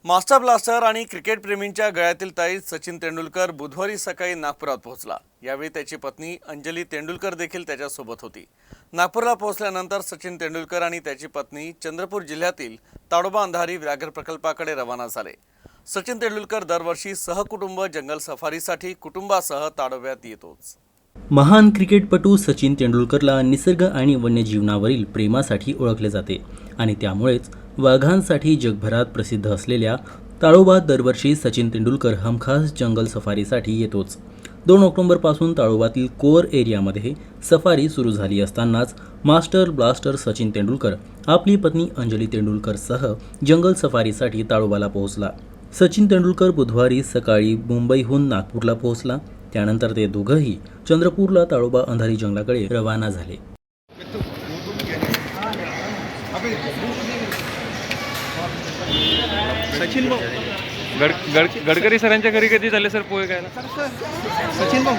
Master blaster आणि cricket प्रेमींच्या गळ्यातील ताईत Sachin Tendulkar बुधवारी सकाळी नागपुरात पोहोचला। यावेळी त्याची पत्नी अंजली तेंडुलकर देखील त्याच्यासोबत होती। नागपूरला पोहोचल्यानंतर सचिन तेंडुलकर आणि त्याची पत्नी चंद्रपूर जिल्ह्यातील ताडोबा अंधारी व्याघ्र प्रकल्पाकडे रवाना झाले। सचिन तेंडुलकर दरवर्षी सहकुटुंब जंगल सफारीसाठी कुटुंबासह ताडोब्यात येतोच। महान क्रिकेटपटू सचिन तेंडुलकरला निसर्ग आणि वन्यजीवनावरील प्रेमासाठी ओळखले जाते आणि त्यामुळेच वाघांसाठी जगभरात प्रसिद्ध असलेल्या ताडोबात दरवर्षी सचिन तेंडुलकर हमखास जंगल सफारीसाठी येतोच। 2 ऑक्टोबरपासून ताडोबातील कोर एरियामध्ये सफारी सुरू झाली असतानाच मास्टर ब्लास्टर सचिन तेंडुलकर आपली पत्नी अंजली तेंडुलकरसह जंगल सफारीसाठी ताडोबाला पोहोचला। सचिन तेंडुलकर बुधवारी सकाळी मुंबईहून नागपूरला पोहोचला। त्यानंतर ते दोघंही चंद्रपूरला ताडोबा अंधारी जंगलाकडे रवाना झाले। सचिन भाऊ गडकरी सरांच्या घरी कधी झाले सर पोहे खायला? सचिन भाऊ